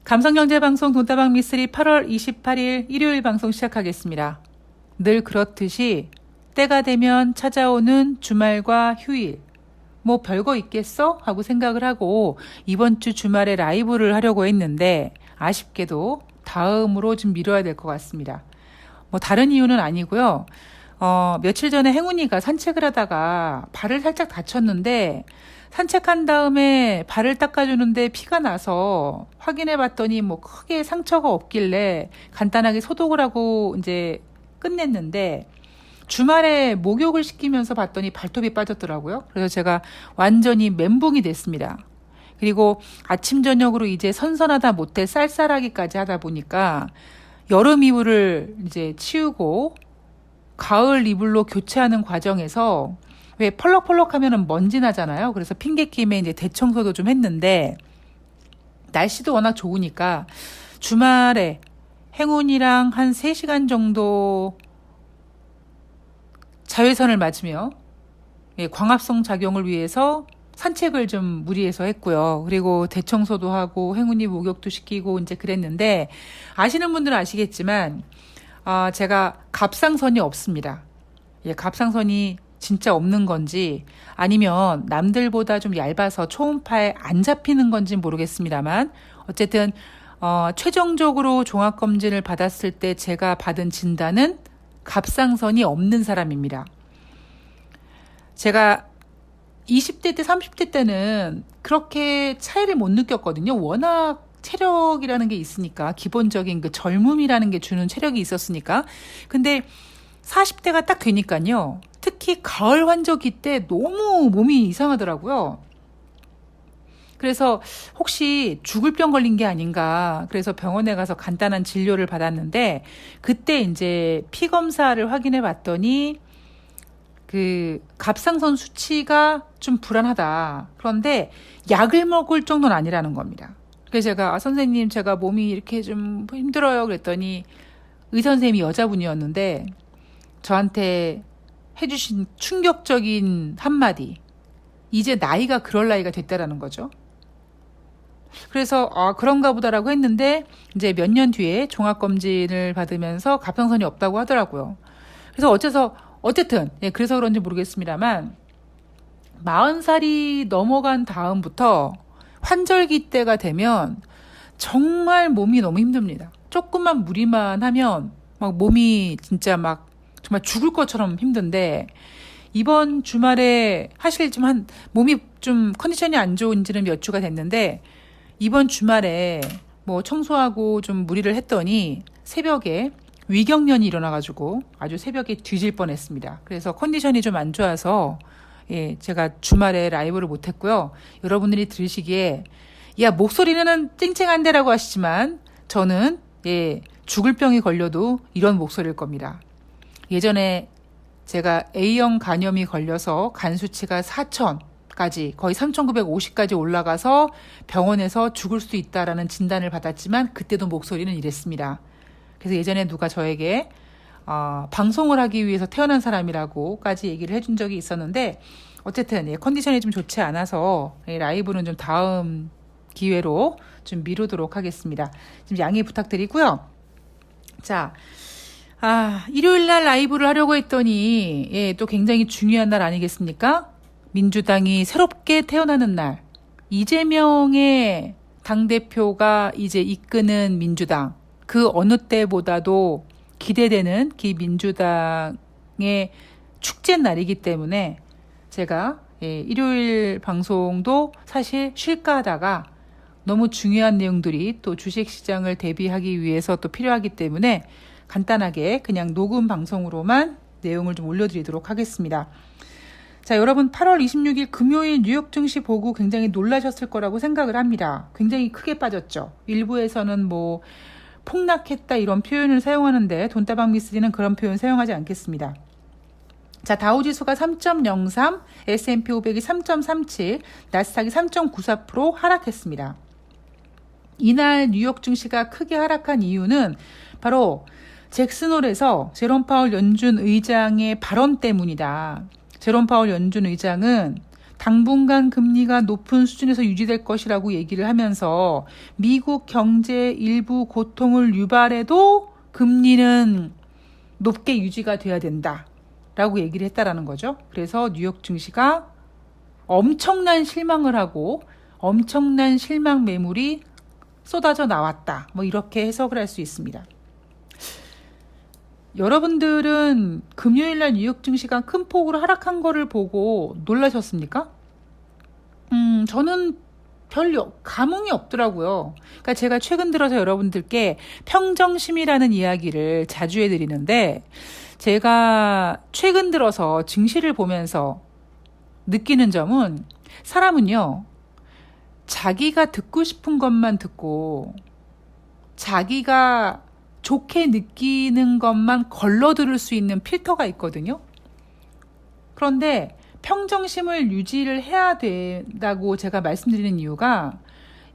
감성경제방송 돈다방 미쓰리 8월 28일 일요일 방송 시작하겠습니다. 늘 그렇듯이 때가 되면 찾아오는 주말과 휴일, 뭐 별거 있겠어? 하고 생각을 하고 이번 주 주말에 라이브를 하려고 했는데 아쉽게도 다음으로 좀 미뤄야 될 것 같습니다. 뭐 다른 이유는 아니고요. 며칠 전에 행운이가 산책을 하다가 발을 살짝 다쳤는데 산책한 다음에 발을 닦아주는데 피가 나서 확인해 봤더니 뭐 크게 상처가 없길래 간단하게 소독을 하고 이제 끝냈는데 주말에 목욕을 시키면서 봤더니 발톱이 빠졌더라고요. 그래서 제가 완전히 멘붕이 됐습니다. 그리고 아침 저녁으로 이제 선선하다 못해 쌀쌀하기까지 하다 보니까 여름 이불을 이제 치우고 가을 이불로 교체하는 과정에서 왜 펄럭펄럭 하면은 먼지 나잖아요. 그래서 핑계김에 이제 대청소도 좀 했는데 날씨도 워낙 좋으니까 주말에 행운이랑 한 3시간 정도 자외선을 맞으며 광합성 작용을 위해서 산책을 좀 무리해서 했고요. 그리고 대청소도 하고 행운이 목욕도 시키고 이제 그랬는데 아시는 분들은 아시겠지만 제가 갑상선이 없습니다. 갑상선이 진짜 없는 건지 아니면 남들보다 좀 얇아서 초음파에 안 잡히는 건지 모르겠습니다만 어쨌든 최종적으로 종합검진을 받았을 때 제가 받은 진단은 갑상선이 없는 사람입니다. 제가 20대 때 30대 때는 그렇게 차이를 못 느꼈거든요. 워낙 체력이라는 게 있으니까 기본적인 그 젊음이라는 게 주는 체력이 있었으니까. 근데 40대가 딱 되니까요. 특히 가을 환절기 때 너무 몸이 이상하더라고요. 그래서 혹시 죽을 병 걸린 게 아닌가. 그래서 병원에 가서 간단한 진료를 받았는데 그때 이제 피 검사를 확인해 봤더니 그 갑상선 수치가 좀 불안하다. 그런데 약을 먹을 정도는 아니라는 겁니다. 그래서 제가 선생님 제가 몸이 이렇게 좀 힘들어요. 그랬더니 의사 선생님이 여자분이었는데 저한테 해주신 충격적인 한마디. 이제 나이가 그럴 나이가 됐다라는 거죠. 그래서 그런가 보다라고 했는데 이제 몇 년 뒤에 종합검진을 받으면서 갑상선이 없다고 하더라고요. 그래서 어쨌든 그래서 그런지 모르겠습니다만 40살이 넘어간 다음부터 환절기 때가 되면 정말 몸이 너무 힘듭니다. 조금만 무리만 하면 막 몸이 진짜 막 정말 죽을 것처럼 힘든데 이번 주말에 사실 좀 몸이 좀 컨디션이 안 좋은지는 몇 주가 됐는데 이번 주말에 뭐 청소하고 좀 무리를 했더니 새벽에 위경련이 일어나가지고 아주 새벽에 뒤질 뻔했습니다. 그래서 컨디션이 좀 안 좋아서 제가 주말에 라이브를 못했고요. 여러분들이 들으시기에 야 목소리는 쨍쨍한데라고 하시지만 저는 죽을 병이 걸려도 이런 목소리일 겁니다. 예전에 제가 A형 간염이 걸려서 간 수치가 4,000까지 거의 3,950까지 올라가서 병원에서 죽을 수 있다라는 진단을 받았지만 그때도 목소리는 이랬습니다. 그래서 예전에 누가 저에게 방송을 하기 위해서 태어난 사람이라고까지 얘기를 해준 적이 있었는데 어쨌든 컨디션이 좀 좋지 않아서 라이브는 좀 다음 기회로 좀 미루도록 하겠습니다. 좀 양해 부탁드리고요. 자, 일요일 날 라이브를 하려고 했더니 또 굉장히 중요한 날 아니겠습니까? 민주당이 새롭게 태어나는 날. 이재명의 당대표가 이제 이끄는 민주당. 그 어느 때보다도 기대되는 민주당의 축제 날이기 때문에 제가 일요일 방송도 사실 쉴까 하다가 너무 중요한 내용들이 또 주식시장을 대비하기 위해서 또 필요하기 때문에 간단하게 그냥 녹음 방송으로만 내용을 좀 올려드리도록 하겠습니다. 자, 여러분 8월 26일 금요일 뉴욕 증시 보고 굉장히 놀라셨을 거라고 생각을 합니다. 굉장히 크게 빠졌죠. 일부에서는 뭐 폭락했다 이런 표현을 사용하는데 돈다방 미쓰리는 그런 표현 사용하지 않겠습니다. 자, 다우지수가 3.03, S&P 500이 3.37, 나스닥이 3.94% 하락했습니다. 이날 뉴욕 증시가 크게 하락한 이유는 바로 잭슨홀에서 제롬 파월 연준 의장의 발언 때문이다. 제롬 파월 연준 의장은 당분간 금리가 높은 수준에서 유지될 것이라고 얘기를 하면서 미국 경제 일부 고통을 유발해도 금리는 높게 유지가 돼야 된다라고 얘기를 했다라는 거죠. 그래서 뉴욕 증시가 엄청난 실망을 하고 엄청난 실망 매물이 쏟아져 나왔다. 뭐 이렇게 해석을 할 수 있습니다. 여러분들은 금요일날 뉴욕 증시가 큰 폭으로 하락한 거를 보고 놀라셨습니까? 저는 별 감흥이 없더라고요. 그러니까 제가 최근 들어서 여러분들께 평정심이라는 이야기를 자주 해드리는데, 제가 최근 들어서 증시를 보면서 느끼는 점은, 사람은요, 자기가 듣고 싶은 것만 듣고 자기가 좋게 느끼는 것만 걸러 들을 수 있는 필터가 있거든요. 그런데 평정심을 유지를 해야 된다고 제가 말씀드리는 이유가,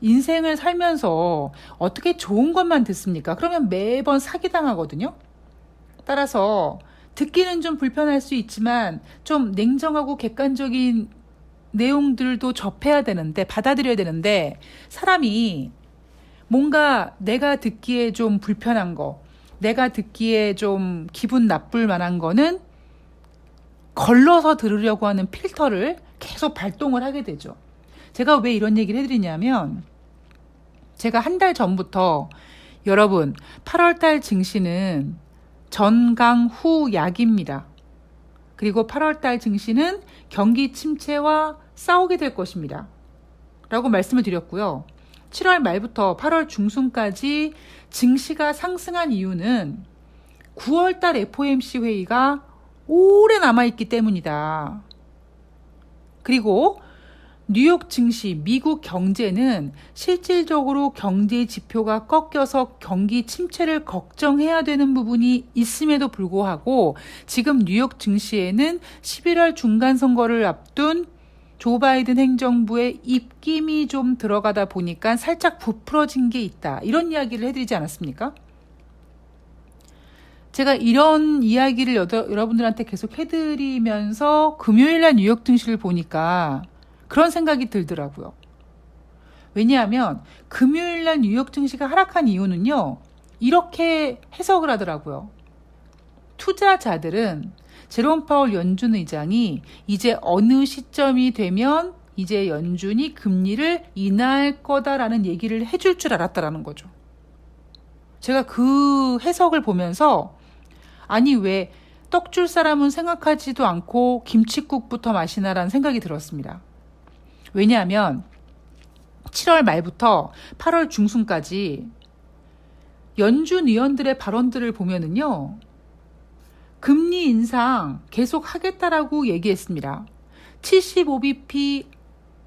인생을 살면서 어떻게 좋은 것만 듣습니까? 그러면 매번 사기당하거든요. 따라서 듣기는 좀 불편할 수 있지만 좀 냉정하고 객관적인 내용들도 접해야 되는데, 받아들여야 되는데, 사람이 뭔가 내가 듣기에 좀 불편한 거, 내가 듣기에 좀 기분 나쁠 만한 거는 걸러서 들으려고 하는 필터를 계속 발동을 하게 되죠. 제가 왜 이런 얘기를 해드리냐면, 제가 한 달 전부터 여러분 8월달 증시는 전강후 약입니다. 그리고 8월달 증시는 경기 침체와 싸우게 될 것입니다. 라고 말씀을 드렸고요. 7월 말부터 8월 중순까지 증시가 상승한 이유는 9월달 FOMC 회의가 오래 남아있기 때문이다. 그리고 뉴욕 증시, 미국 경제는 실질적으로 경제 지표가 꺾여서 경기 침체를 걱정해야 되는 부분이 있음에도 불구하고, 지금 뉴욕 증시에는 11월 중간선거를 앞둔 조 바이든 행정부의 입김이 좀 들어가다 보니까 살짝 부풀어진 게 있다. 이런 이야기를 해드리지 않았습니까? 제가 이런 이야기를 여러분들한테 계속 해드리면서 금요일날 뉴욕 증시를 보니까 그런 생각이 들더라고요. 왜냐하면 금요일날 뉴욕 증시가 하락한 이유는요, 이렇게 해석을 하더라고요. 투자자들은 제롬 파월 연준 의장이 이제 어느 시점이 되면 이제 연준이 금리를 인하할 거다라는 얘기를 해줄 줄 알았다라는 거죠. 제가 그 해석을 보면서, 아니 왜 떡줄 사람은 생각하지도 않고 김칫국부터 마시나라는 생각이 들었습니다. 왜냐하면 7월 말부터 8월 중순까지 연준 의원들의 발언들을 보면은요, 금리 인상 계속 하겠다라고 얘기했습니다. 75bp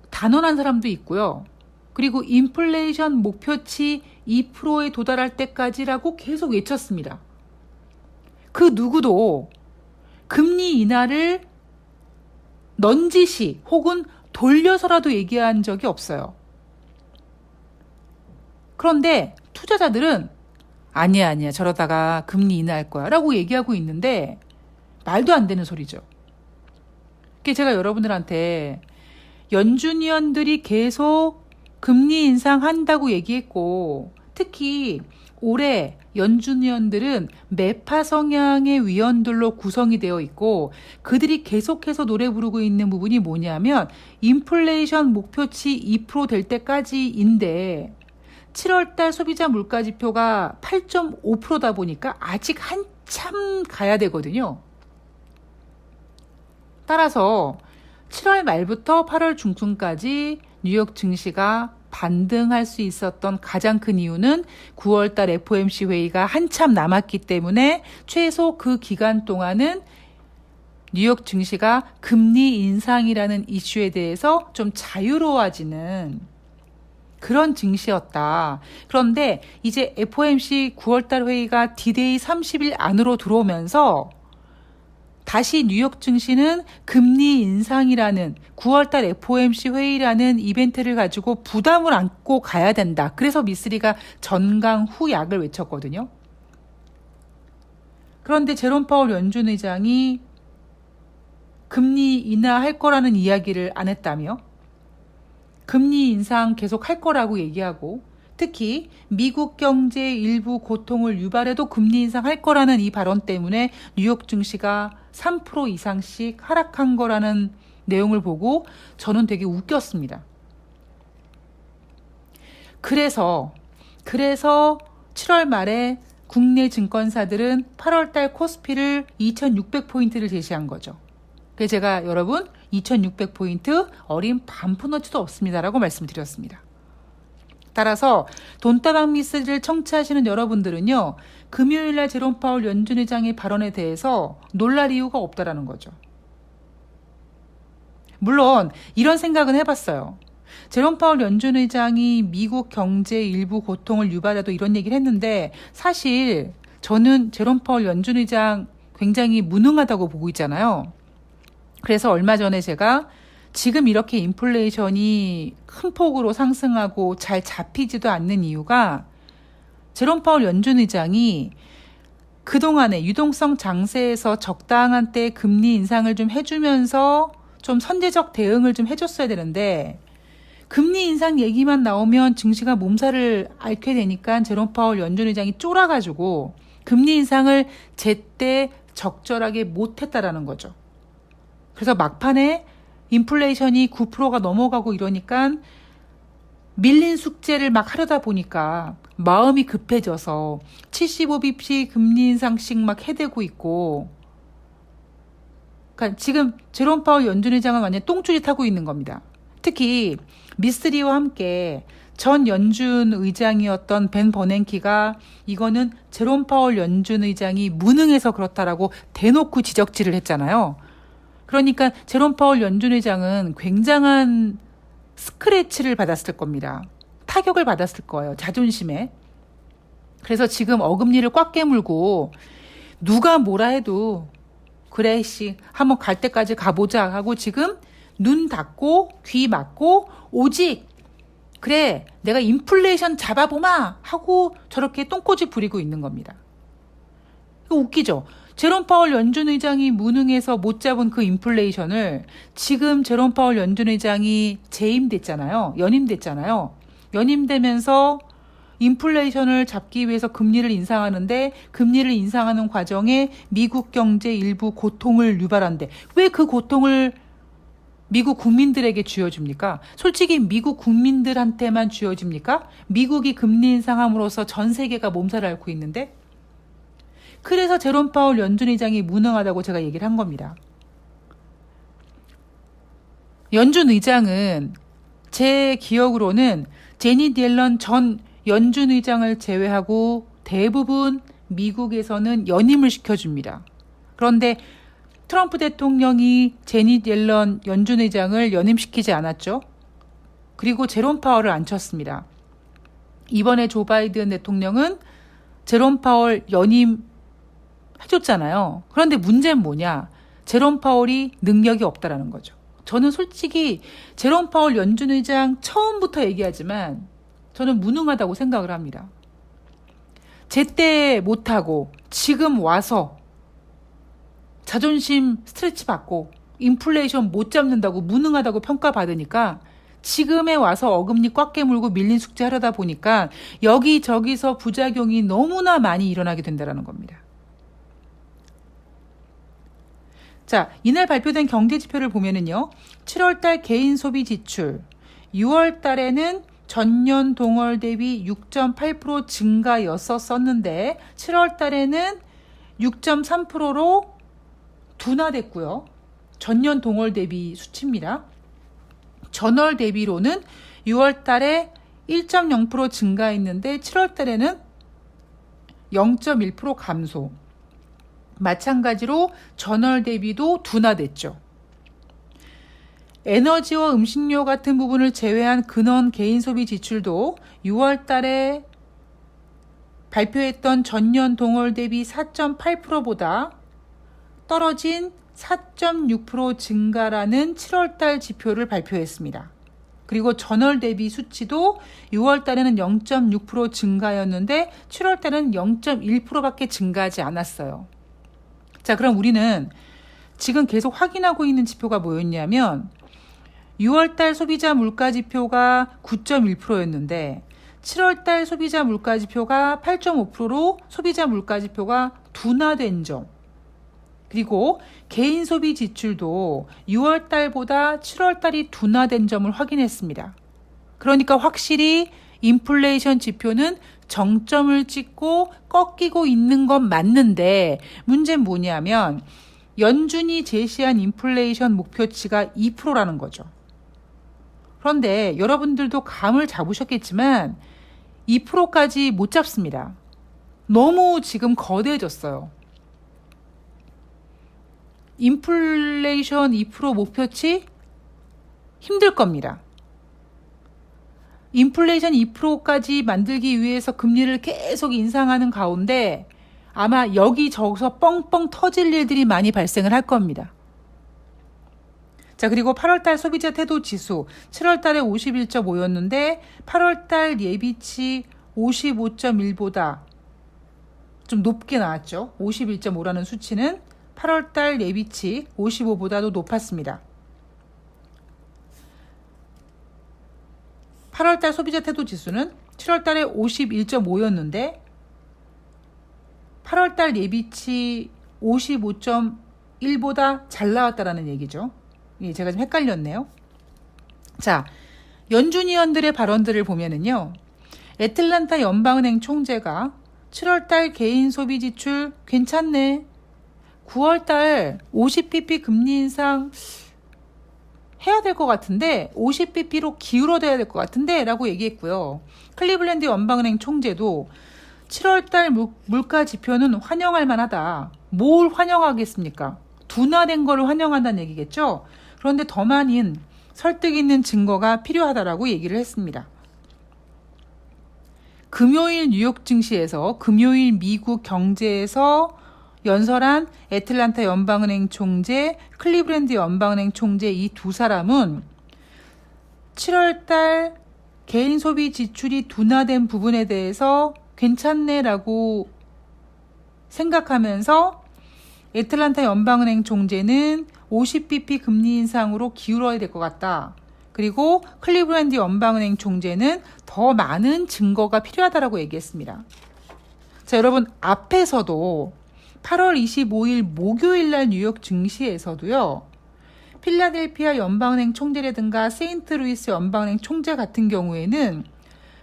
단언한 사람도 있고요. 그리고 인플레이션 목표치 2%에 도달할 때까지라고 계속 외쳤습니다. 그 누구도 금리 인하를 넌지시 혹은 돌려서라도 얘기한 적이 없어요. 그런데 투자자들은 아니야 저러다가 금리 인하할 거야 라고 얘기하고 있는데, 말도 안 되는 소리죠. 그게 제가 여러분들한테 연준 위원들이 계속 금리 인상한다고 얘기했고, 특히 올해 연준 위원들은 매파 성향의 위원들로 구성이 되어 있고, 그들이 계속해서 노래 부르고 있는 부분이 뭐냐면 인플레이션 목표치 2% 될 때까지인데, 7월달 소비자 물가지표가 8.5%다 보니까 아직 한참 가야 되거든요. 따라서 7월 말부터 8월 중순까지 뉴욕 증시가 반등할 수 있었던 가장 큰 이유는 9월달 FOMC 회의가 한참 남았기 때문에 최소 그 기간 동안은 뉴욕 증시가 금리 인상이라는 이슈에 대해서 좀 자유로워지는 그런 증시였다. 그런데 이제 FOMC 9월달 회의가 D-Day 30일 안으로 들어오면서 다시 뉴욕 증시는 금리 인상이라는 9월달 FOMC 회의라는 이벤트를 가지고 부담을 안고 가야 된다. 그래서 미쓰리가 전강후 약을 외쳤거든요. 그런데 제롬 파월 연준 의장이 금리 인하할 거라는 이야기를 안 했다며? 금리 인상 계속 할 거라고 얘기하고 특히 미국 경제의 일부 고통을 유발해도 금리 인상할 거라는 이 발언 때문에 뉴욕 증시가 3% 이상씩 하락한 거라는 내용을 보고 저는 되게 웃겼습니다. 그래서 7월 말에 국내 증권사들은 8월달 코스피를 2600포인트를 제시한 거죠. 그래서 제가 여러분 2600포인트 어린 반푼어치도 없습니다라고 말씀드렸습니다. 따라서 돈다방 미스를 청취하시는 여러분들은요. 금요일날 제롬 파월 연준 의장의 발언에 대해서 놀랄 이유가 없다라는 거죠. 물론 이런 생각은 해봤어요. 제롬 파월 연준 의장이 미국 경제의 일부 고통을 유발해도 이런 얘기를 했는데 사실 저는 제롬 파월 연준 의장 굉장히 무능하다고 보고 있잖아요. 그래서 얼마 전에 제가 지금 이렇게 인플레이션이 큰 폭으로 상승하고 잘 잡히지도 않는 이유가 제롬 파월 연준 의장이 그동안에 유동성 장세에서 적당한 때 금리 인상을 좀 해주면서 좀 선제적 대응을 좀 해줬어야 되는데 금리 인상 얘기만 나오면 증시가 몸살을 앓게 되니까 제롬 파월 연준 의장이 쫄아가지고 금리 인상을 제때 적절하게 못했다라는 거죠. 그래서 막판에 인플레이션이 9%가 넘어가고 이러니까 밀린 숙제를 막 하려다 보니까 마음이 급해져서 75bp 금리 인상씩 막 해대고 있고 그러니까 지금 제롬 파월 연준 의장은 완전 똥줄이 타고 있는 겁니다. 특히 미스리와 함께 전 연준 의장이었던 벤 버냉키가 이거는 제롬 파월 연준 의장이 무능해서 그렇다라고 대놓고 지적질을 했잖아요. 그러니까 제롬 파월 연준 의장은 굉장한 스크래치를 받았을 겁니다. 타격을 받았을 거예요. 자존심에. 그래서 지금 어금니를 꽉 깨물고 누가 뭐라 해도 그래 씨 한번 갈 때까지 가보자 하고 지금 눈 닫고 귀 막고 오직 그래 내가 인플레이션 잡아보마 하고 저렇게 똥꼬집 부리고 있는 겁니다. 이거 웃기죠? 제롬 파월 연준 의장이 무능해서 못 잡은 그 인플레이션을 지금 제롬 파월 연준 의장이 재임됐잖아요. 연임됐잖아요. 연임되면서 인플레이션을 잡기 위해서 금리를 인상하는데 금리를 인상하는 과정에 미국 경제 일부 고통을 유발한대. 왜 그 고통을 미국 국민들에게 쥐어줍니까? 솔직히 미국 국민들한테만 쥐어줍니까? 미국이 금리 인상함으로써 전 세계가 몸살을 앓고 있는데? 그래서 제롬 파월 연준 의장이 무능하다고 제가 얘기를 한 겁니다. 연준 의장은 제 기억으로는 제닛 옐런 전 연준 의장을 제외하고 대부분 미국에서는 연임을 시켜줍니다. 그런데 트럼프 대통령이 제닛 옐런 연준 의장을 연임시키지 않았죠. 그리고 제롬 파월을 앉혔습니다. 이번에 조 바이든 대통령은 제롬 파월 연임 해줬잖아요. 그런데 문제는 뭐냐? 제롬 파월이 능력이 없다라는 거죠. 저는 솔직히 제롬 파월 연준 의장 처음부터 얘기하지만 저는 무능하다고 생각을 합니다. 제때 못하고 지금 와서 자존심 스트레치 받고 인플레이션 못 잡는다고 무능하다고 평가받으니까 지금에 와서 어금니 꽉 깨물고 밀린 숙제 하려다 보니까 여기저기서 부작용이 너무나 많이 일어나게 된다는 겁니다. 자, 이날 발표된 경제지표를 보면은요. 7월달 개인 소비 지출, 6월달에는 전년 동월 대비 6.8% 증가였었는데 7월달에는 6.3%로 둔화됐고요. 전년 동월 대비 수치입니다. 전월 대비로는 6월달에 1.0% 증가했는데 7월달에는 0.1% 감소. 마찬가지로 전월 대비도 둔화됐죠. 에너지와 음식료 같은 부분을 제외한 근원 개인 소비 지출도 6월 달에 발표했던 전년 동월 대비 4.8%보다 떨어진 4.6% 증가라는 7월 달 지표를 발표했습니다. 그리고 전월 대비 수치도 6월 달에는 0.6% 증가였는데 7월 달에는 0.1%밖에 증가하지 않았어요. 자, 그럼 우리는 지금 계속 확인하고 있는 지표가 뭐였냐면 6월달 소비자 물가 지표가 9.1%였는데 7월달 소비자 물가 지표가 8.5%로 소비자 물가 지표가 둔화된 점. 그리고 개인 소비 지출도 6월달보다 7월달이 둔화된 점을 확인했습니다. 그러니까 확실히 인플레이션 지표는 정점을 찍고 꺾이고 있는 건 맞는데 문제는 뭐냐면 연준이 제시한 인플레이션 목표치가 2%라는 거죠. 그런데 여러분들도 감을 잡으셨겠지만 2%까지 못 잡습니다. 너무 지금 거대해졌어요. 인플레이션 2% 목표치 힘들 겁니다. 인플레이션 2%까지 만들기 위해서 금리를 계속 인상하는 가운데 아마 여기저기서 뻥뻥 터질 일들이 많이 발생을 할 겁니다. 자, 그리고 8월달 소비자 태도 지수 7월달에 51.5였는데 8월달 예비치 55.1보다 좀 높게 나왔죠. 51.5라는 수치는 8월달 예비치 55보다도 높았습니다. 8월달 소비자 태도 지수는 7월달에 51.5였는데 8월달 예비치 55.1보다 잘 나왔다라는 얘기죠. 예, 제가 좀 헷갈렸네요. 자, 연준 위원들의 발언들을 보면은요. 애틀란타 연방은행 총재가 7월달 개인 소비 지출 괜찮네. 9월달 50bp 금리 인상 해야 될 것 같은데 50bp로 기울어져야 될 것 같은데 라고 얘기했고요. 클리블랜드 연방은행 총재도 7월달 물가 지표는 환영할 만하다. 뭘 환영하겠습니까? 둔화된 거를 환영한다는 얘기겠죠. 그런데 더 많은 설득 있는 증거가 필요하다라고 얘기를 했습니다. 금요일 뉴욕 증시에서 금요일 미국 경제에서 연설한 애틀란타 연방은행 총재, 클리블랜드 연방은행 총재 이 두 사람은 7월달 개인 소비 지출이 둔화된 부분에 대해서 괜찮네라고 생각하면서 애틀란타 연방은행 총재는 50bp 금리 인상으로 기울어야 될 것 같다. 그리고 클리블랜드 연방은행 총재는 더 많은 증거가 필요하다라고 얘기했습니다. 자, 여러분 앞에서도 8월 25일 목요일 날 뉴욕 증시에서도요. 필라델피아 연방은행 총재라든가 세인트루이스 연방은행 총재 같은 경우에는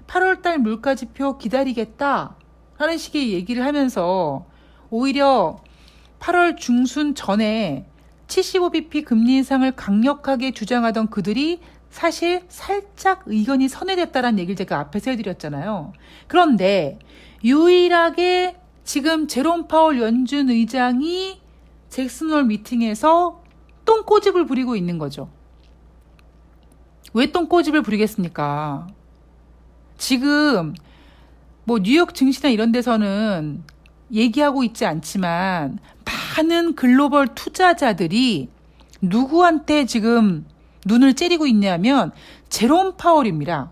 8월달 물가지표 기다리겠다 라는 식의 얘기를 하면서 오히려 8월 중순 전에 75bp 금리 인상을 강력하게 주장하던 그들이 사실 살짝 의견이 선회됐다는 얘기를 제가 앞에서 해드렸잖아요. 그런데 유일하게 지금 제롬 파월 연준 의장이 잭슨홀 미팅에서 똥꼬집을 부리고 있는 거죠. 왜 똥꼬집을 부리겠습니까? 지금 뭐 뉴욕 증시나 이런 데서는 얘기하고 있지 않지만 많은 글로벌 투자자들이 누구한테 지금 눈을 째리고 있냐면 제롬 파월입니다.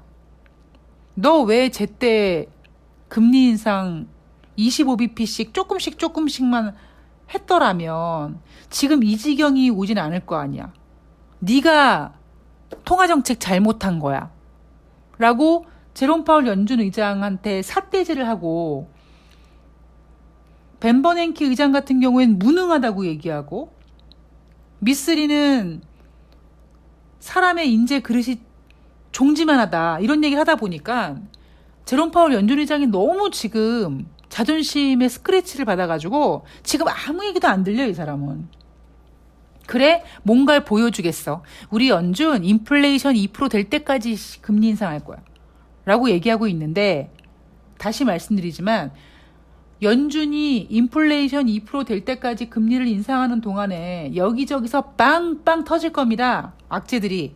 너 왜 제때 금리 인상 25bp씩 조금씩만 했더라면 지금 이 지경이 오진 않을 거 아니야. 네가 통화정책 잘못한 거야. 라고 제롬 파월 연준 의장한테 삿대질을 하고 벤 버냉키 의장 같은 경우엔 무능하다고 얘기하고 미쓰리는 사람의 인재 그릇이 종지만하다 이런 얘기를 하다 보니까 제롬 파월 연준 의장이 너무 지금 자존심에 스크래치를 받아가지고 지금 아무 얘기도 안 들려 이 사람은. 그래 뭔가를 보여주겠어. 우리 연준 인플레이션 2% 될 때까지 금리 인상할 거야 라고 얘기하고 있는데 다시 말씀드리지만 연준이 인플레이션 2% 될 때까지 금리를 인상하는 동안에 여기저기서 빵빵 터질 겁니다. 악재들이.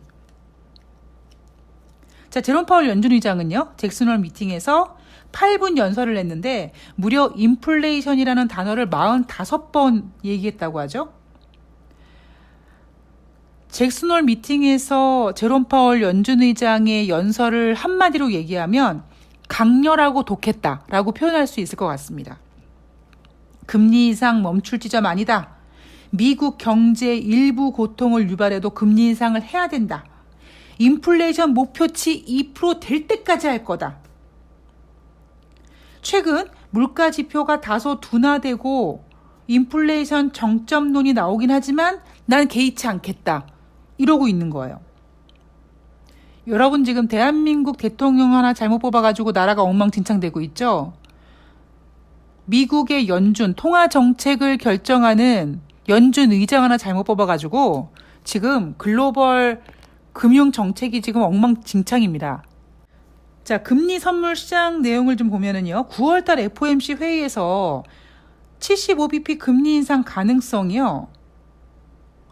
자, 제롬 파월 연준 의장은요. 잭슨홀 미팅에서 8분 연설을 했는데 무려 인플레이션이라는 단어를 45번 얘기했다고 하죠. 잭슨홀 미팅에서 제롬 파월 연준 의장의 연설을 한마디로 얘기하면 강렬하고 독했다라고 표현할 수 있을 것 같습니다. 금리 인상 멈출 지점 아니다. 미국 경제 일부 고통을 유발해도 금리 인상을 해야 된다. 인플레이션 목표치 2%될 때까지 할 거다. 최근 물가 지표가 다소 둔화되고 인플레이션 정점론이 나오긴 하지만 난 개의치 않겠다. 이러고 있는 거예요. 여러분 지금 대한민국 대통령 하나 잘못 뽑아가지고 나라가 엉망진창되고 있죠? 미국의 연준 통화 정책을 결정하는 연준 의장 하나 잘못 뽑아가지고 지금 글로벌 금융 정책이 지금 엉망진창입니다. 자, 금리 선물 시장 내용을 좀 보면은요. 9월달 FOMC 회의에서 75bp 금리 인상 가능성이요.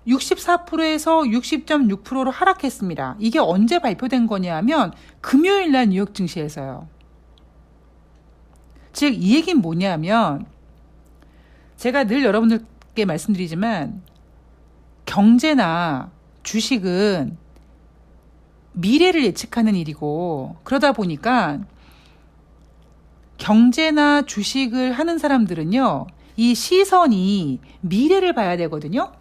64%에서 60.6%로 하락했습니다. 이게 언제 발표된 거냐면 금요일 날 뉴욕 증시에서요. 즉 이 얘기는 뭐냐면 제가 늘 여러분들께 말씀드리지만 경제나 주식은 미래를 예측하는 일이고 그러다 보니까 경제나 주식을 하는 사람들은요. 이 시선이 미래를 봐야 되거든요.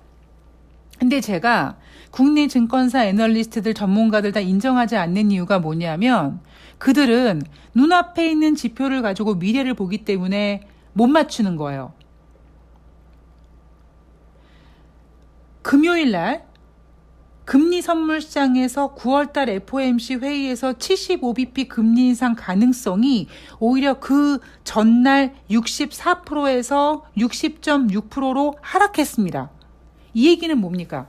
근데 제가 국내 증권사 애널리스트들 전문가들 다 인정하지 않는 이유가 뭐냐면 그들은 눈앞에 있는 지표를 가지고 미래를 보기 때문에 못 맞추는 거예요. 금요일 날 금리 선물 시장에서 9월달 FOMC 회의에서 75bp 금리 인상 가능성이 오히려 그 전날 64%에서 60.6%로 하락했습니다. 이 얘기는 뭡니까?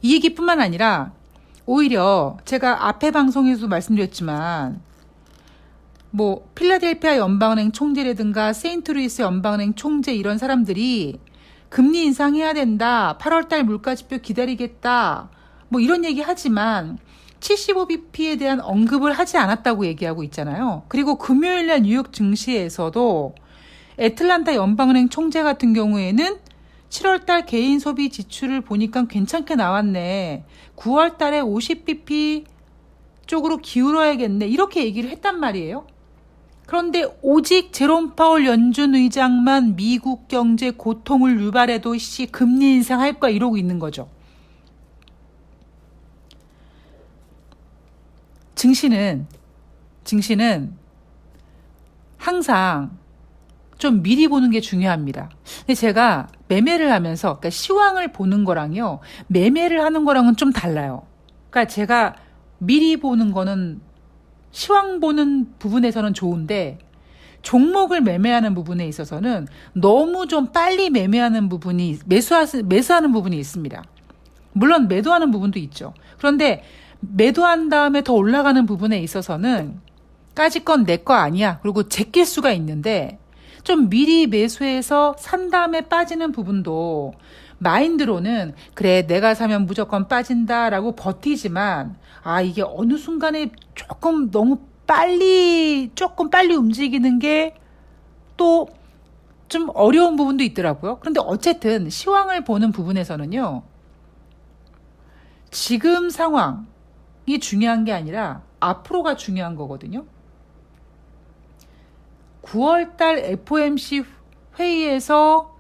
이 얘기뿐만 아니라 오히려 제가 앞에 방송에서도 말씀드렸지만 뭐 필라델피아 연방은행 총재라든가 세인트루이스 연방은행 총재 이런 사람들이 금리 인상해야 된다. 8월달 물가지표 기다리겠다. 뭐 이런 얘기 하지만 75bp에 대한 언급을 하지 않았다고 얘기하고 있잖아요. 그리고 금요일날 뉴욕 증시에서도 애틀란타 연방은행 총재 같은 경우에는 7월달 개인 소비 지출을 보니까 괜찮게 나왔네. 9월달에 50bp 쪽으로 기울어야겠네. 이렇게 얘기를 했단 말이에요. 그런데 오직 제롬 파월 연준 의장만 미국 경제 고통을 유발해도 금리 인상할 거야 이러고 있는 거죠. 증시는 항상 좀 미리 보는 게 중요합니다. 근데 제가 매매를 하면서 그러니까 시황을 보는 거랑요. 매매를 하는 거랑은 좀 달라요. 그러니까 제가 미리 보는 거는 시황 보는 부분에서는 좋은데 종목을 매매하는 부분에 있어서는 너무 좀 빨리 매매하는 부분이 매수하는 부분이 있습니다. 물론 매도하는 부분도 있죠. 그런데 매도한 다음에 더 올라가는 부분에 있어서는 까짓 건 내 거 아니야. 그리고 제낄 수가 있는데 좀 미리 매수해서 산 다음에 빠지는 부분도 마인드로는 그래 내가 사면 무조건 빠진다라고 버티지만 이게 어느 순간에 조금 빨리 움직이는 게 또 좀 어려운 부분도 있더라고요. 그런데 어쨌든 시황을 보는 부분에서는요. 지금 상황이 중요한 게 아니라 앞으로가 중요한 거거든요. 9월달 FOMC 회의에서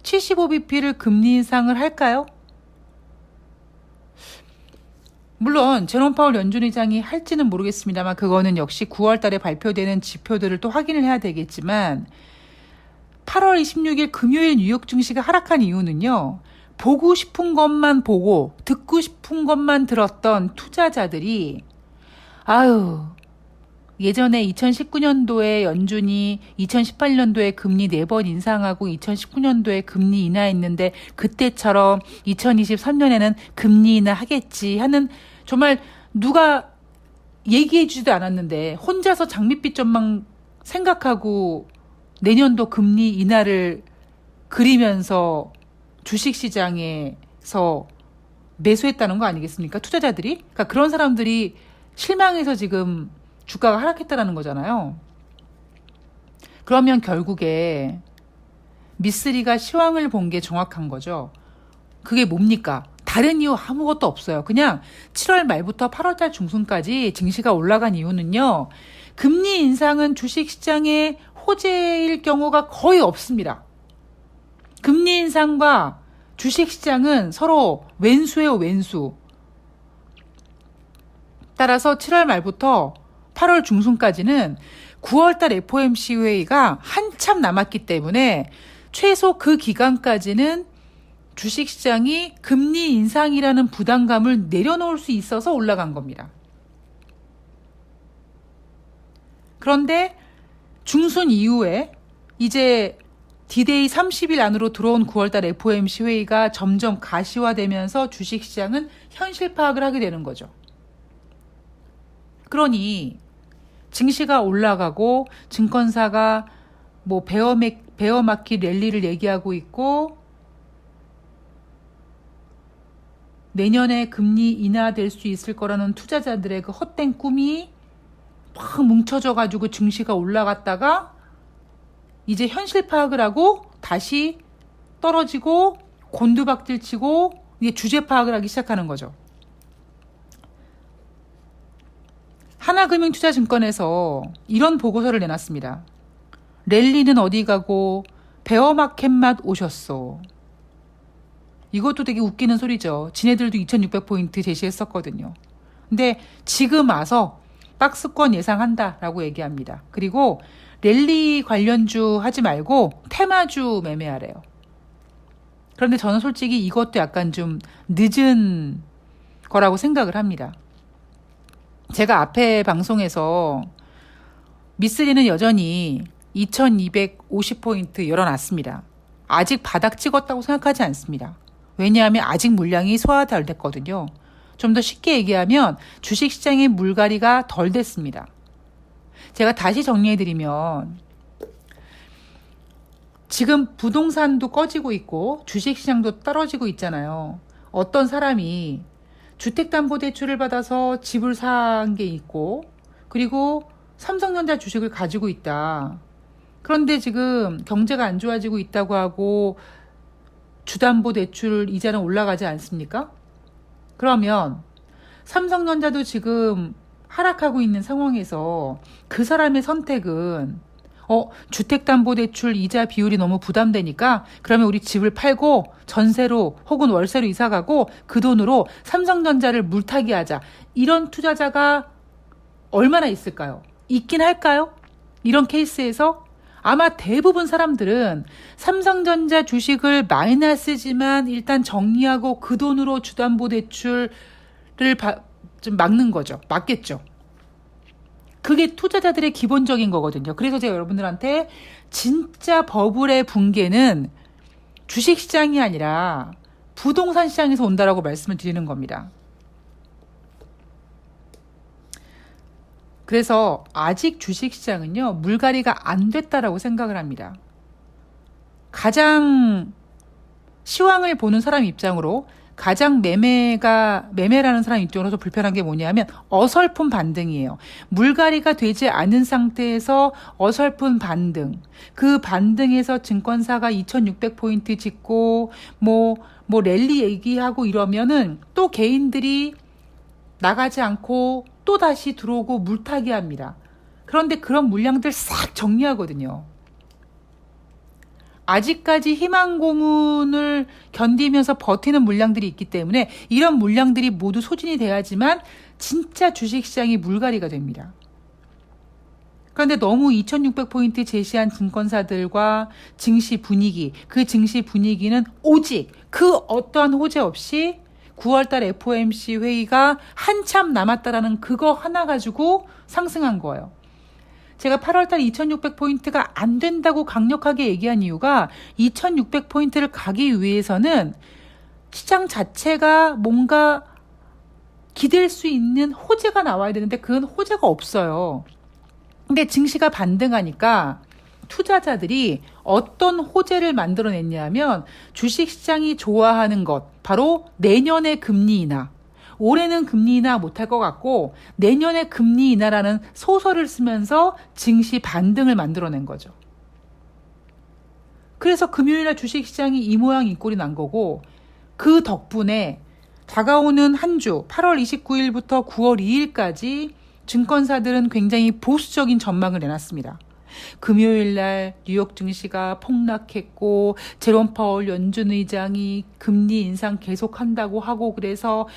75bp를 금리 인상을 할까요? 물론 제롬 파월 연준 의장이 할지는 모르겠습니다만 그거는 역시 9월달에 발표되는 지표들을 또 확인을 해야 되겠지만 8월 26일 금요일 뉴욕 증시가 하락한 이유는요. 보고 싶은 것만 보고 듣고 싶은 것만 들었던 투자자들이 예전에 2019년도에 연준이 2018년도에 금리 4번 인상하고 2019년도에 금리 인하했는데 그때처럼 2023년에는 금리 인하하겠지 하는 정말 누가 얘기해 주지도 않았는데 혼자서 장밋빛 전망 생각하고 내년도 금리 인하를 그리면서 주식시장에서 매수했다는 거 아니겠습니까? 투자자들이. 그러니까 그런 사람들이 실망해서 지금 주가가 하락했다는 거잖아요. 그러면 결국에 미쓰리가 시황을 본 게 정확한 거죠. 그게 뭡니까? 다른 이유 아무것도 없어요. 그냥 7월 말부터 8월달 중순까지 증시가 올라간 이유는요. 금리 인상은 주식시장의 호재일 경우가 거의 없습니다. 금리 인상과 주식시장은 서로 왼수예요, 왼수. 따라서 7월 말부터 8월 중순까지는 9월달 FOMC 회의가 한참 남았기 때문에 최소 그 기간까지는 주식시장이 금리 인상이라는 부담감을 내려놓을 수 있어서 올라간 겁니다. 그런데 중순 이후에 이제 D-Day 30일 안으로 들어온 9월달 FOMC 회의가 점점 가시화되면서 주식시장은 현실 파악을 하게 되는 거죠. 그러니 증시가 올라가고 증권사가 뭐 베어마켓 랠리를 얘기하고 있고 내년에 금리 인하될 수 있을 거라는 투자자들의 그 헛된 꿈이 막 뭉쳐져 가지고 증시가 올라갔다가 이제 현실 파악을 하고 다시 떨어지고 곤두박질 치고 이제 주제 파악을 하기 시작하는 거죠. 하나금융투자증권에서 이런 보고서를 내놨습니다. 랠리는 어디 가고 베어마켓만 오셨어. 이것도 되게 웃기는 소리죠. 지네들도 2600포인트 제시했었거든요. 근데 지금 와서 박스권 예상한다라고 얘기합니다. 그리고 랠리 관련주 하지 말고 테마주 매매하래요. 그런데 저는 솔직히 이것도 약간 좀 늦은 거라고 생각을 합니다. 제가 앞에 방송에서 미쓰리는 여전히 2250포인트 열어놨습니다. 아직 바닥 찍었다고 생각하지 않습니다. 왜냐하면 아직 물량이 소화가 덜 됐거든요. 좀 더 쉽게 얘기하면 주식시장의 물갈이가 덜 됐습니다. 제가 다시 정리해드리면 지금 부동산도 꺼지고 있고 주식시장도 떨어지고 있잖아요. 어떤 사람이 주택담보대출을 받아서 집을 산 게 있고 그리고 삼성전자 주식을 가지고 있다. 그런데 지금 경제가 안 좋아지고 있다고 하고 주담보대출 이자는 올라가지 않습니까? 그러면 삼성전자도 지금 하락하고 있는 상황에서 그 사람의 선택은 주택담보대출 이자 비율이 너무 부담되니까 그러면 우리 집을 팔고 전세로 혹은 월세로 이사가고 그 돈으로 삼성전자를 물타기 하자. 이런 투자자가 얼마나 있을까요? 있긴 할까요? 이런 케이스에서 아마 대부분 사람들은 삼성전자 주식을 마이너스지만 일단 정리하고 그 돈으로 주담보대출을 좀 막는 거죠. 막겠죠. 그게 투자자들의 기본적인 거거든요. 그래서 제가 여러분들한테 진짜 버블의 붕괴는 주식시장이 아니라 부동산 시장에서 온다라고 말씀을 드리는 겁니다. 그래서 아직 주식시장은요, 물갈이가 안 됐다라고 생각을 합니다. 가장 시황을 보는 사람 입장으로 가장 매매라는 사람 입장으로서 불편한 게 뭐냐면 어설픈 반등이에요. 물갈이가 되지 않은 상태에서 어설픈 반등. 그 반등에서 증권사가 2600포인트 찍고 뭐 랠리 얘기하고 이러면은 또 개인들이 나가지 않고 또 다시 들어오고 물타기 합니다. 그런데 그런 물량들 싹 정리하거든요. 아직까지 희망 고문을 견디면서 버티는 물량들이 있기 때문에 이런 물량들이 모두 소진이 돼야지만 진짜 주식시장이 물갈이가 됩니다. 그런데 너무 2600포인트 제시한 증권사들과 증시 분위기, 그 증시 분위기는 오직 그 어떠한 호재 없이 9월달 FOMC 회의가 한참 남았다라는 그거 하나 가지고 상승한 거예요. 제가 8월달 2600포인트가 안 된다고 강력하게 얘기한 이유가 2600포인트를 가기 위해서는 시장 자체가 뭔가 기댈 수 있는 호재가 나와야 되는데 그건 호재가 없어요. 근데 증시가 반등하니까 투자자들이 어떤 호재를 만들어냈냐면 주식시장이 좋아하는 것, 바로 내년의 금리 인하. 올해는 금리 인하 못할 것 같고 내년에 금리 인하라는 소설을 쓰면서 증시 반등을 만들어낸 거죠. 그래서 금요일날 주식시장이 이 모양 이 꼴이 난 거고 그 덕분에 다가오는 한 주 8월 29일부터 9월 2일까지 증권사들은 굉장히 보수적인 전망을 내놨습니다. 금요일 날 뉴욕 증시가 폭락했고 제롬 파월 연준 의장이 금리 인상 계속한다고 하고 그래서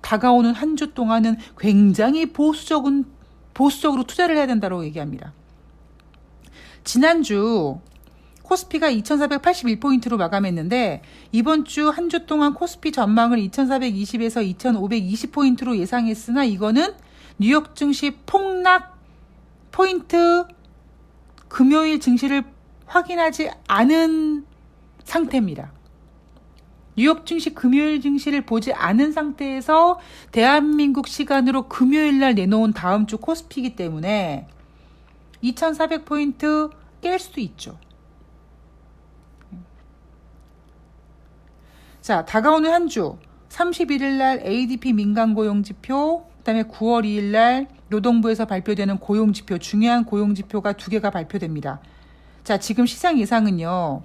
다가오는 한 주 동안은 굉장히 보수적으로 투자를 해야 된다고 얘기합니다. 지난주 코스피가 2481포인트로 마감했는데 이번 주 한 주 동안 코스피 전망을 2420에서 2520포인트로 예상했으나 이거는 뉴욕 증시 폭락 포인트 금요일 증시를 확인하지 않은 상태입니다. 뉴욕 증시 금요일 증시를 보지 않은 상태에서 대한민국 시간으로 금요일 날 내놓은 다음 주 코스피이기 때문에 2400포인트 깰 수도 있죠. 자, 다가오는 한 주 31일 날 ADP 민간 고용 지표, 그다음에 9월 2일 날 노동부에서 발표되는 고용 지표, 중요한 고용 지표가 두 개가 발표됩니다. 자, 지금 시장 예상은요.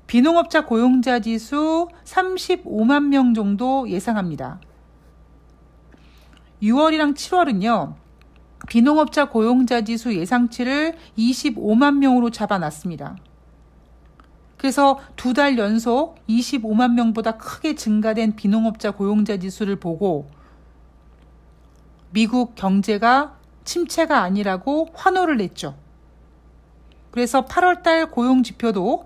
비농업자 고용자 지수 35만 명 정도 예상합니다. 6월이랑 7월은요. 비농업자 고용자 지수 예상치를 25만 명으로 잡아놨습니다. 그래서 두 달 연속 25만 명보다 크게 증가된 비농업자 고용자 지수를 보고 미국 경제가 침체가 아니라고 환호를 냈죠. 그래서 8월달 고용 지표도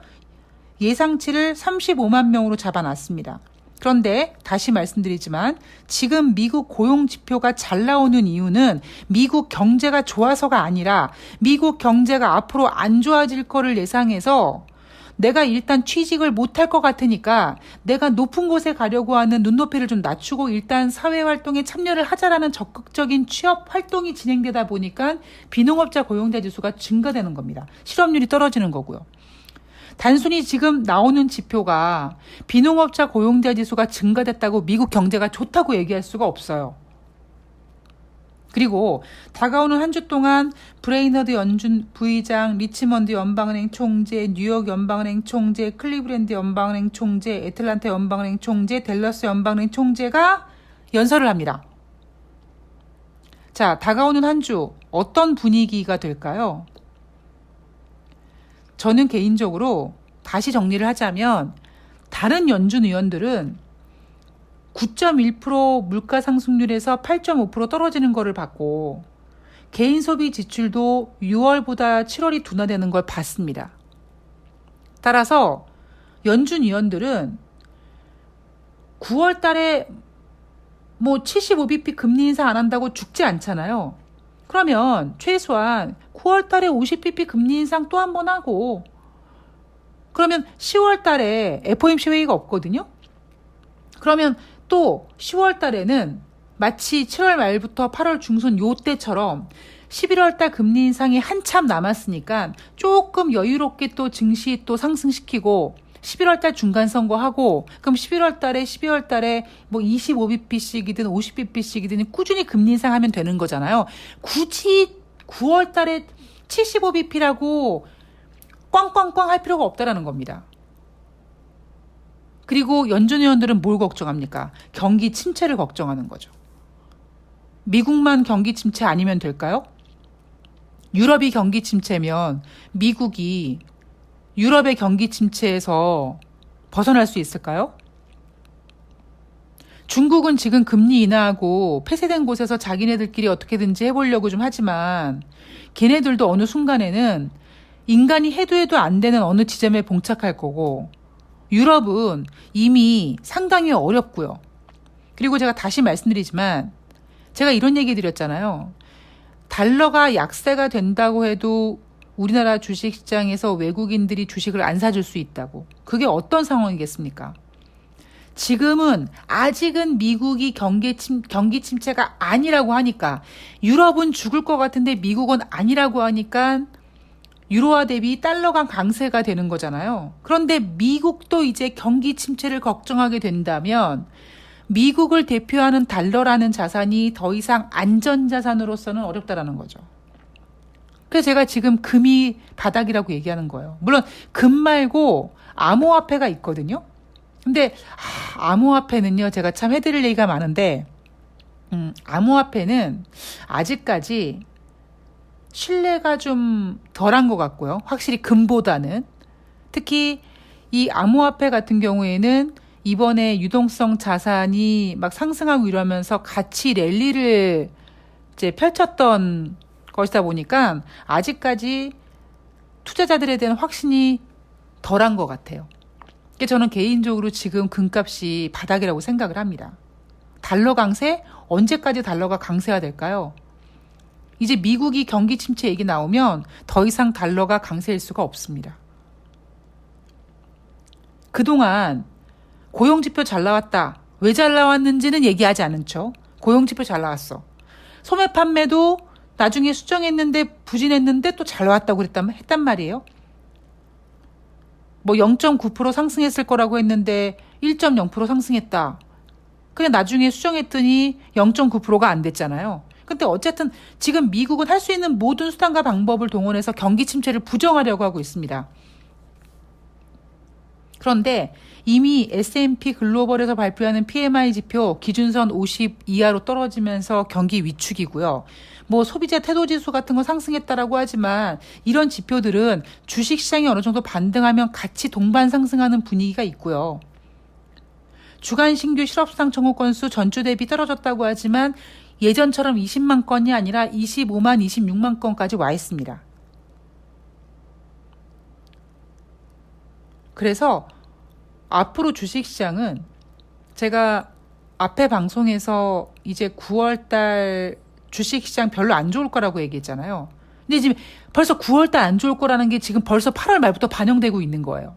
예상치를 35만 명으로 잡아놨습니다. 그런데 다시 말씀드리지만 지금 미국 고용 지표가 잘 나오는 이유는 미국 경제가 좋아서가 아니라 미국 경제가 앞으로 안 좋아질 거를 예상해서 내가 일단 취직을 못할 것 같으니까 내가 높은 곳에 가려고 하는 눈높이를 좀 낮추고 일단 사회활동에 참여를 하자라는 적극적인 취업 활동이 진행되다 보니까 비농업자 고용자 지수가 증가되는 겁니다. 실업률이 떨어지는 거고요. 단순히 지금 나오는 지표가 비농업자 고용자 지수가 증가됐다고 미국 경제가 좋다고 얘기할 수가 없어요. 그리고 다가오는 한 주 동안 브레이너드 연준 부의장, 리치먼드 연방은행 총재, 뉴욕 연방은행 총재, 클리브랜드 연방은행 총재, 애틀란타 연방은행 총재, 댈러스 연방은행 총재가 연설을 합니다. 자, 다가오는 한 주 어떤 분위기가 될까요? 저는 개인적으로 다시 정리를 하자면 다른 연준 의원들은 9.1% 물가 상승률에서 8.5% 떨어지는 거를 봤고 개인 소비 지출도 6월보다 7월이 둔화되는 걸 봤습니다. 따라서 연준 의원들은 9월 달에 75bp 금리 인상 안 한다고 죽지 않잖아요. 그러면 최소한 9월 달에 50bp 금리 인상 또 한 번 하고 그러면 10월 달에 FOMC 회의가 없거든요. 그러면 또 10월 달에는 마치 7월 말부터 8월 중순 요때처럼 11월 달 금리 인상이 한참 남았으니까 조금 여유롭게 또 증시 또 상승시키고 11월 달 중간 선거하고 그럼 12월 달에 25bp씩이든 50bp씩이든 꾸준히 금리 인상하면 되는 거잖아요. 굳이 9월 달에 75bp라고 꽝꽝꽝 할 필요가 없다라는 겁니다. 그리고 연준 의원들은 뭘 걱정합니까? 경기 침체를 걱정하는 거죠. 미국만 경기 침체 아니면 될까요? 유럽이 경기 침체면 미국이 유럽의 경기 침체에서 벗어날 수 있을까요? 중국은 지금 금리 인하하고 폐쇄된 곳에서 자기네들끼리 어떻게든지 해보려고 좀 하지만 걔네들도 어느 순간에는 인간이 해도 안 되는 어느 지점에 봉착할 거고 유럽은 이미 상당히 어렵고요. 그리고 제가 다시 말씀드리지만 제가 이런 얘기 드렸잖아요. 달러가 약세가 된다고 해도 우리나라 주식시장에서 외국인들이 주식을 안 사줄 수 있다고. 그게 어떤 상황이겠습니까? 지금은 아직은 미국이 경기 침체가 아니라고 하니까 유럽은 죽을 것 같은데 미국은 아니라고 하니까 유로화 대비 달러가 강세가 되는 거잖아요. 그런데 미국도 이제 경기 침체를 걱정하게 된다면 미국을 대표하는 달러라는 자산이 더 이상 안전자산으로서는 어렵다라는 거죠. 그래서 제가 지금 금이 바닥이라고 얘기하는 거예요. 물론 금 말고 암호화폐가 있거든요. 근데 암호화폐는요. 제가 참 해드릴 얘기가 많은데 암호화폐는 아직까지 신뢰가 좀 덜한 것 같고요. 확실히 금보다는. 특히 이 암호화폐 같은 경우에는 이번에 유동성 자산이 막 상승하고 이러면서 가치 랠리를 이제 펼쳤던 것이다 보니까 아직까지 투자자들에 대한 확신이 덜한 것 같아요. 저는 개인적으로 지금 금값이 바닥이라고 생각을 합니다. 달러 강세? 언제까지 달러가 강세가 될까요? 이제 미국이 경기 침체 얘기 나오면 더 이상 달러가 강세일 수가 없습니다. 그동안 고용지표 잘 나왔다. 왜 잘 나왔는지는 얘기하지 않죠. 고용지표 잘 나왔어. 소매 판매도 나중에 수정했는데 부진했는데 또 잘 나왔다고 했단 말이에요. 뭐 0.9% 상승했을 거라고 했는데 1.0% 상승했다. 그냥 나중에 수정했더니 0.9%가 안 됐잖아요. 근데 어쨌든 지금 미국은 할 수 있는 모든 수단과 방법을 동원해서 경기 침체를 부정하려고 하고 있습니다. 그런데 이미 S&P 글로벌에서 발표하는 PMI 지표 기준선 50 이하로 떨어지면서 경기 위축이고요. 뭐 소비자 태도지수 같은 거 상승했다라고 하지만 이런 지표들은 주식시장이 어느 정도 반등하면 같이 동반 상승하는 분위기가 있고요. 주간 신규 실업수당 청구 건수 전주 대비 떨어졌다고 하지만 예전처럼 20만 건이 아니라 25만, 26만 건까지 와 있습니다. 그래서 앞으로 주식시장은 제가 앞에 방송에서 이제 9월달 주식시장 별로 안 좋을 거라고 얘기했잖아요. 근데 지금 벌써 9월달 안 좋을 거라는 게 지금 벌써 8월 말부터 반영되고 있는 거예요.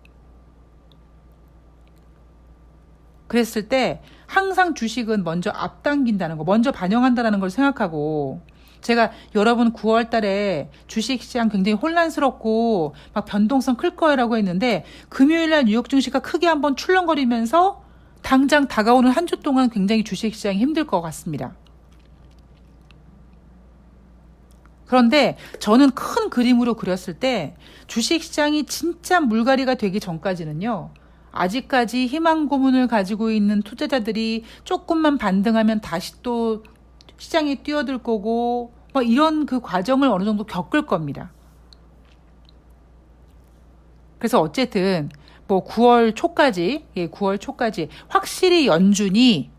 그랬을 때 항상 주식은 먼저 앞당긴다는 거, 먼저 반영한다는 걸 생각하고 제가 여러분 9월 달에 주식시장 굉장히 혼란스럽고 막 변동성 클 거라고 했는데 금요일 날 뉴욕 증시가 크게 한번 출렁거리면서 당장 다가오는 한 주 동안 굉장히 주식시장이 힘들 것 같습니다. 그런데 저는 큰 그림으로 그렸을 때 주식시장이 진짜 물갈이가 되기 전까지는요. 아직까지 희망 고문을 가지고 있는 투자자들이 조금만 반등하면 다시 또 시장에 뛰어들 거고 뭐 이런 그 과정을 어느 정도 겪을 겁니다. 그래서 어쨌든 뭐 9월 초까지 확실히 연준이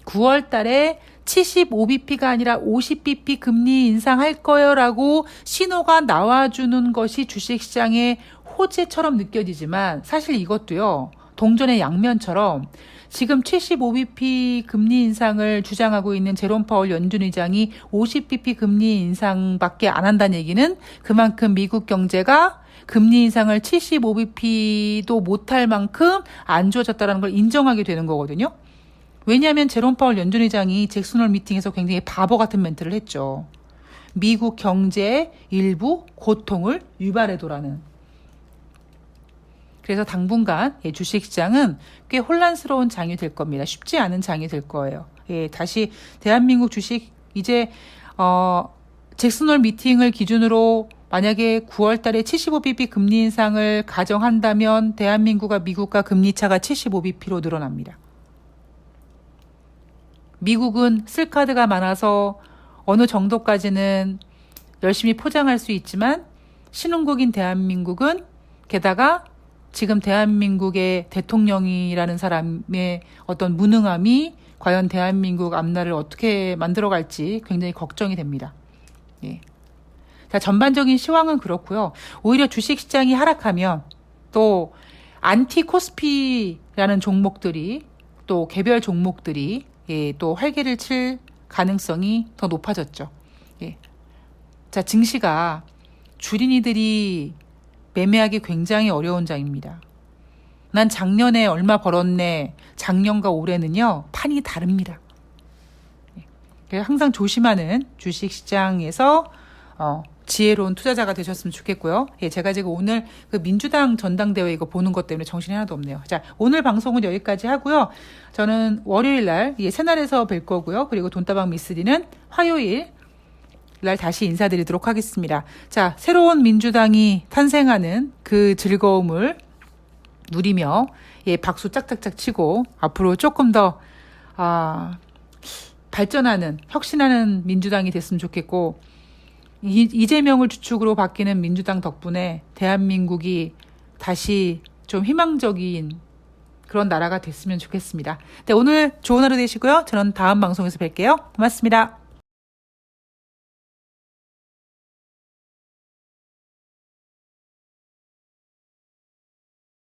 9월 달에 75bp가 아니라 50bp 금리 인상할 거요라고 신호가 나와주는 것이 주식시장의 호재처럼 느껴지지만 사실 이것도요. 동전의 양면처럼 지금 75bp 금리 인상을 주장하고 있는 제롬 파월 연준 의장이 50bp 금리 인상밖에 안 한다는 얘기는 그만큼 미국 경제가 금리 인상을 75bp도 못할 만큼 안 좋아졌다는 걸 인정하게 되는 거거든요. 왜냐하면 제롬 파월 연준 의장이 잭슨홀 미팅에서 굉장히 바보 같은 멘트를 했죠. 미국 경제의 일부 고통을 유발해도라는. 그래서 당분간 주식시장은 꽤 혼란스러운 장이 될 겁니다. 쉽지 않은 장이 될 거예요. 다시 대한민국 주식 이제 잭슨홀 미팅을 기준으로 만약에 9월 달에 75bp 금리 인상을 가정한다면 대한민국과 미국과 금리 차가 75bp로 늘어납니다. 미국은 쓸 카드가 많아서 어느 정도까지는 열심히 포장할 수 있지만 신흥국인 대한민국은 게다가 지금 대한민국의 대통령이라는 사람의 어떤 무능함이 과연 대한민국 앞날을 어떻게 만들어갈지 굉장히 걱정이 됩니다. 자, 전반적인 시황은 그렇고요. 오히려 주식시장이 하락하면 또 안티 코스피라는 종목들이 또 개별 종목들이 또 활개를 칠 가능성이 더 높아졌죠. 자, 증시가 주린이들이 매매하기 굉장히 어려운 장입니다. 난 작년에 얼마 벌었네. 작년과 올해는요. 판이 다릅니다. 그래서 항상 조심하는 주식시장에서 지혜로운 투자자가 되셨으면 좋겠고요. 제가 지금 오늘 그 민주당 전당대회 이거 보는 것 때문에 정신이 하나도 없네요. 자, 오늘 방송은 여기까지 하고요. 저는 월요일 날 새날에서 뵐 거고요. 그리고 돈다방 미쓰리는 화요일 날 다시 인사드리도록 하겠습니다. 자, 새로운 민주당이 탄생하는 그 즐거움을 누리며 박수 짝짝짝 치고 앞으로 조금 더 발전하는 혁신하는 민주당이 됐으면 좋겠고 이재명을 주축으로 바뀌는 민주당 덕분에 대한민국이 다시 좀 희망적인 그런 나라가 됐으면 좋겠습니다. 네, 오늘 좋은 하루 되시고요. 저는 다음 방송에서 뵐게요. 고맙습니다.